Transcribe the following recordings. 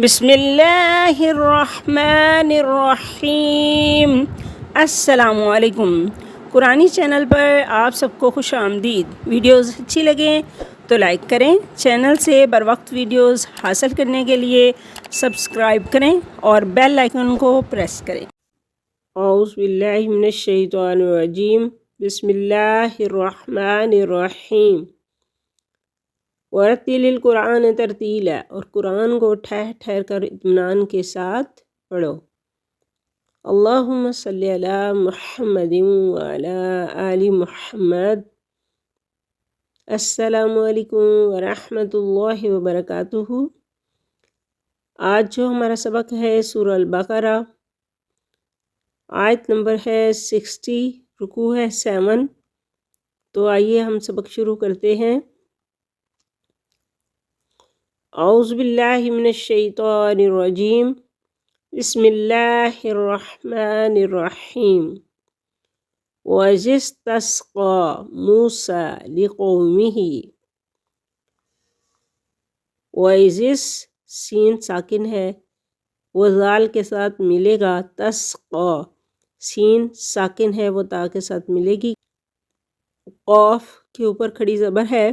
بسم اللہ الرحمن الرحیم۔ السلام علیکم۔ قرآنی چینل پر آپ سب کو خوش آمدید۔ ویڈیوز اچھی لگیں تو لائک کریں، چینل سے بر وقت ویڈیوز حاصل کرنے کے لیے سبسکرائب کریں اور بیل آئیکن کو پریس کریں۔ اعوذ باللہ من الشیطان الرجیم، بسم اللہ الرحمن الرحیم۔ وَرَتِّلِ الْقُرْآنَ تَرْتِيلًا، اور قرآن کو ٹھہر ٹھہر کر اطمینان کے ساتھ پڑھو۔ اللہم صلی علی محمد وعلی آل محمد۔ السلام علیکم ورحمۃ اللہ وبرکاتہ۔ آج جو ہمارا سبق ہے سورہ البقرہ، آیت نمبر ہے 60، رکوع ہے 7۔ تو آئیے ہم سبق شروع کرتے ہیں۔ اعوذ باللہ من الشیطان الرجیم، بسم اللہ الرحمن الرحیم۔ وَإِذِ اسْتَسْقَىٰ مُوسَىٰ لِقَوْمِهِ، وَإِذِ سین ساکن ہے، وہ زال کے ساتھ ملے گا، تسقیٰ سین ساکن ہے، وہ تا کے ساتھ ملے گی، قاف کے اوپر کھڑی زبر ہے،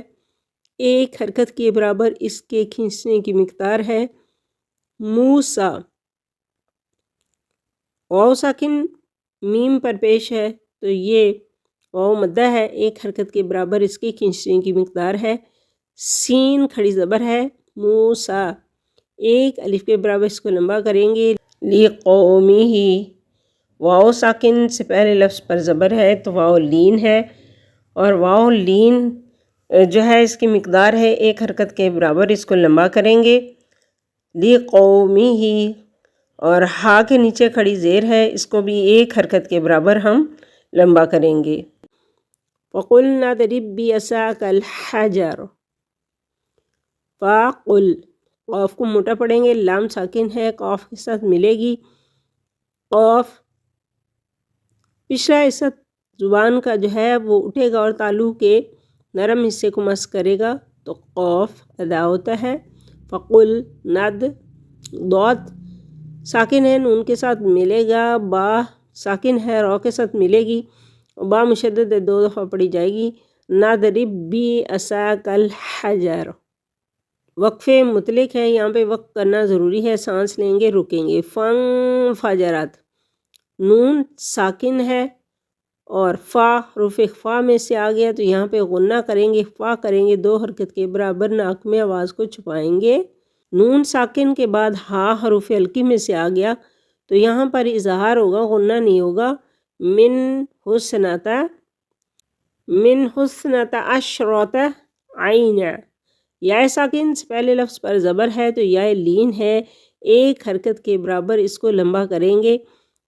ایک حرکت کے برابر اس کے کھینچنے کی مقدار ہے۔ موسیٰ، واو ساکن میم پر پیش ہے تو یہ واو مدہ ہے، ایک حرکت کے برابر اس کے کھینچنے کی مقدار ہے۔ سین کھڑی زبر ہے، موسیٰ، ایک الف کے برابر اس کو لمبا کریں گے۔ لِقَوْمِهِ، واو ساکن سے پہلے لفظ پر زبر ہے تو واو لین ہے، اور واو لین جو ہے اس کی مقدار ہے ایک حرکت کے برابر، اس کو لمبا کریں گے۔ لِقَوْمِهِ، اور ہا کے نیچے کھڑی زیر ہے، اس کو بھی ایک حرکت کے برابر ہم لمبا کریں گے۔ فَقُلْنَا اضْرِب بِعَصَاكَ الْحَجَرَ، فَقُل، قاف کو موٹا پڑھیں گے، لام ساکن ہے، قاف کے ساتھ ملے گی، قاف پچھلا حصہ زبان کا جو ہے وہ اٹھے گا اور تالو کے نرم حصے کو مس کرے گا تو قاف ادا ہوتا ہے۔ فقل، ند، ضاد ساکن ہے، نون کے ساتھ ملے گا، با ساکن ہے، رو کے ساتھ ملے گی، با مشدد ہے، دو دفعہ پڑھی جائے گی۔ نضرب بعصاک الحجر، وقف مطلق ہے، یہاں پہ وقف کرنا ضروری ہے، سانس لیں گے، رکیں گے۔ فانفجرت، نون ساکن ہے اور فا حروف اخفا میں سے آ گیا تو یہاں پہ غنہ کریں گے، فا کریں گے، دو حرکت کے برابر ناک میں آواز کو چھپائیں گے۔ نون ساکن کے بعد ہا حروف حلقی میں سے آ گیا تو یہاں پر اظہار ہوگا، غنہ نہیں ہوگا۔ من حسنتا، من حسنتا عشرۃ عینا، یا ساکن سے پہلے لفظ پر زبر ہے تو یا لین ہے، ایک حرکت کے برابر اس کو لمبا کریں گے،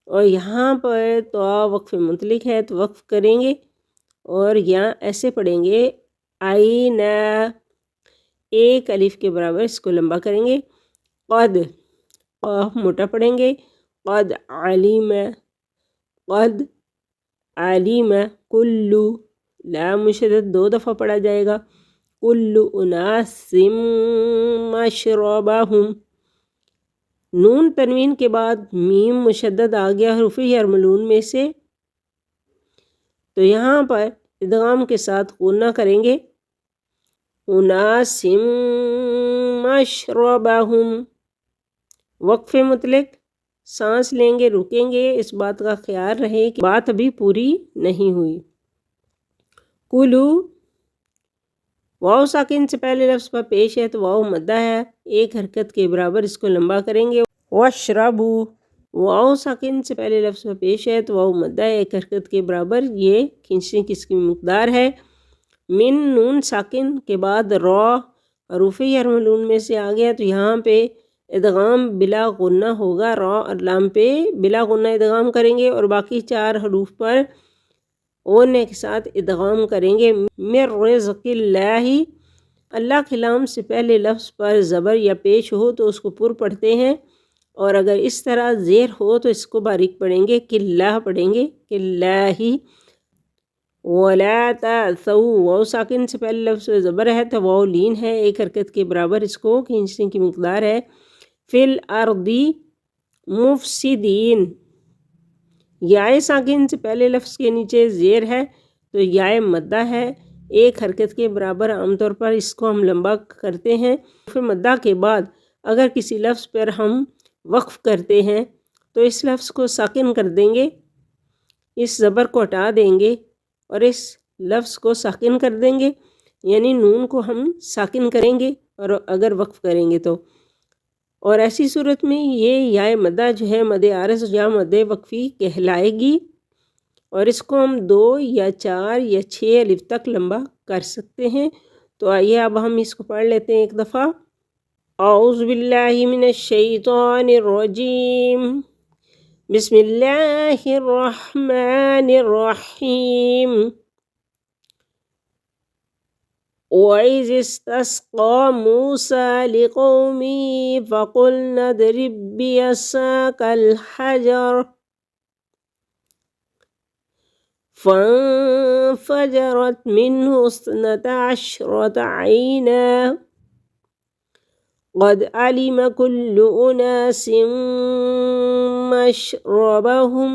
اور یہاں پر تو وقف مطلق ہے تو وقف کریں گے اور یہاں ایسے پڑھیں گے، آئینہ، ایک الف کے برابر اس کو لمبا کریں گے۔ قد، قاف موٹا پڑھیں گے، قد علیم، قد علیم، کلو، لام مشدد دو دفعہ پڑھا جائے گا، کلو اناس مشربہم، نون تنوین کے بعد میم مشدد آ گیا حروف یرملون میں سے تو یہاں پر ادغام کے ساتھ غنہ کریں گے، اناس مشربہم، وقف مطلق، سانس لیں گے، رکیں گے، اس بات کا خیال رہے کہ بات ابھی پوری نہیں ہوئی۔ کلو، واو ساکن سے پہلے لفظ پر پیش ہے تو واو مدہ ہے، ایک حرکت کے برابر اس کو لمبا کریں گے۔ واشربو، واو ساکن سے پہلے لفظ پر پیش ہے تو واو مدہ ہے، ایک حرکت کے برابر، یہ کھینچنے کی اس کی مقدار ہے۔ من، نون ساکن کے بعد رو حروف یرملون میں سے آ گیا تو یہاں پہ ادغام بلا غنہ ہوگا، رو اور لام پہ بلا غنہ ادغام کریں گے اور باقی چار حروف پر غنہ کے ساتھ ادغام کریں گے۔ من رزق اللہ، اللہ کے لام سے پہلے لفظ پر زبر یا پیش ہو تو اس کو پر پڑھتے ہیں، اور اگر اس طرح زیر ہو تو اس کو باریک پڑھیں گے، کلہ پڑھیں گے، کلہ۔ ولا تعثوا، واو ساکن سے پہلے لفظ زبر ہے تو واو لین ہے، ایک حرکت کے برابر اس کو کھینچنے کی مقدار ہے۔ فی الارض مفسدین، یائے ساکن سے پہلے لفظ کے نیچے زیر ہے تو یائے مدہ ہے، ایک حرکت کے برابر، عام طور پر اس کو ہم لمبا کرتے ہیں۔ پھر مدہ کے بعد اگر کسی لفظ پر ہم وقف کرتے ہیں تو اس لفظ کو ساکن کر دیں گے، اس زبر کو ہٹا دیں گے اور اس لفظ کو ساکن کر دیں گے، یعنی نون کو ہم ساکن کریں گے اور اگر وقف کریں گے تو، اور ایسی صورت میں یہ یائے مدہ جو ہے مد عارض یا مد وقفی کہلائے گی، اور اس کو ہم 2 یا 4 یا 6 الف تک لمبا کر سکتے ہیں۔ تو آئیے اب ہم اس کو پڑھ لیتے ہیں ایک دفعہ۔ اعوذ باللہ من الشیطان الرجیم، بسم اللہ الرحمن الرحیم۔ وَإِذِ اسْتَسْقَىٰ مُوسَىٰ لِقَوْمِهِ فَقُلْنَا اضْرِب بِّعَصَاكَ الْحَجَرَ فَانفَجَرَتْ مِنْهُ 12 عَيْنًا قَدْ عَلِمَ كُلُّ أُنَاسٍ مَّشْرَبَهُمْ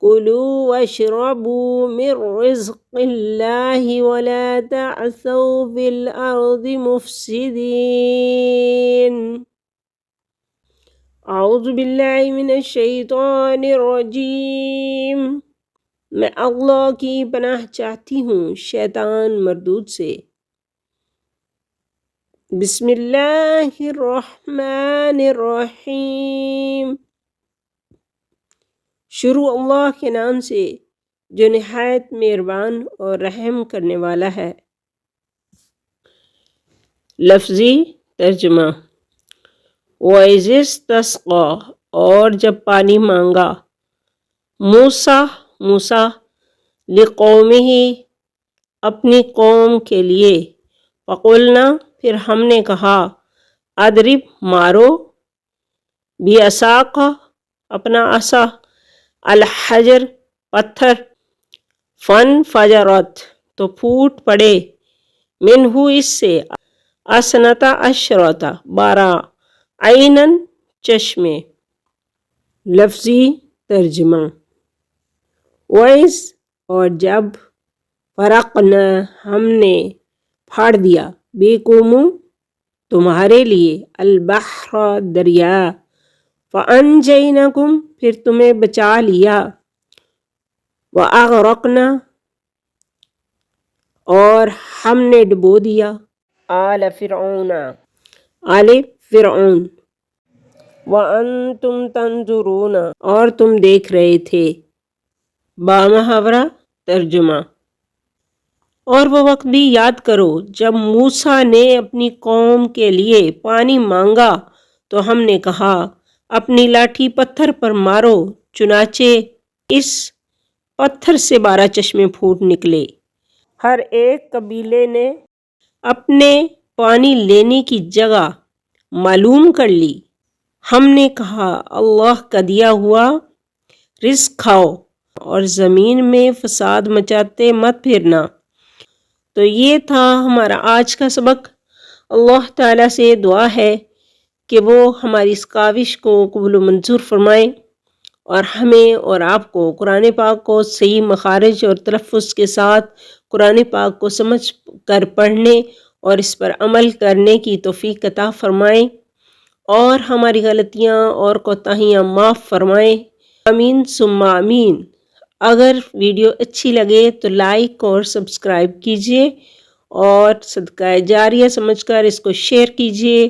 كُلُوا وَاشْرَبُوا مِن رِّزْقِ اللَّهِ وَلَا تَعْثَوْا فِي الْأَرْضِ مُفْسِدِينَ۔ اعوذ باللہ من الشیطان الرجیم، میں اللہ کی پناہ چاہتی ہوں شیطان مردود سے۔ بسم اللہ الرحمن الرحیم، شروع اللہ کے نام سے جو نہایت مہربان اور رحم کرنے والا ہے۔ لفظی ترجمہ۔ وَإِذِ اسْتَسْقَىٰ، اور جب پانی مانگا، موسیٰ لِقَوْمِهِ، اپنی قوم کے لیے، فَقُلْنَا، پھر ہم نے کہا، اضرب، مارو، بِعَصَاكَ، اپنا عصا، الحجر، پتھر، فانفجرت، تو پھوٹ پڑے، منہ، اس سے، 12 عیناً، چشمے۔ لفظی ترجمہ۔ وَإِذ، اور جب، فرقنا، ہم نے پھاڑ دیا، بِكُمْ، تمہارے لیے، البحر، دریا، فَأَنجَيْنَاكُمْ، پھر تمہیں بچا لیا، وَأَغْرَقْنَا، اور ہم نے ڈبو دیا، آل فرعون، وَأَنْتُمْ تَنْظُرُونَ، اور تم دیکھ رہے تھے۔ بامحاورہ ترجمہ۔ اور وہ وقت بھی یاد کرو جب موسیٰ نے اپنی قوم کے لیے پانی مانگا تو ہم نے کہا، اپنی لاٹھی پتھر پر مارو، چنانچہ اس پتھر سے 12 چشمے پھوٹ نکلے۔ ہر ایک قبیلے نے اپنے پانی لینے کی جگہ معلوم کر لی۔ ہم نے کہا، اللہ کا دیا ہوا رزق کھاؤ اور زمین میں فساد مچاتے مت پھرنا۔ تو یہ تھا ہمارا آج کا سبق۔ اللہ تعالیٰ سے دعا ہے کہ وہ ہماری اس کاوش کو قبول و منظور فرمائیں اور ہمیں اور آپ کو قرآن پاک کو صحیح مخارج اور تلفظ کے ساتھ قرآن پاک کو سمجھ کر پڑھنے اور اس پر عمل کرنے کی توفیق عطا فرمائیں اور ہماری غلطیاں اور کوتاہیاں معاف فرمائیں۔ آمین ثم آمین۔ اگر ویڈیو اچھی لگے تو لائک اور سبسکرائب کیجیے اور صدقہ جاریہ سمجھ کر اس کو شیئر کیجیے۔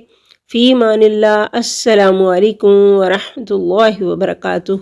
فی امان اللہ۔ السلام علیکم ورحمۃ اللہ وبرکاتہ۔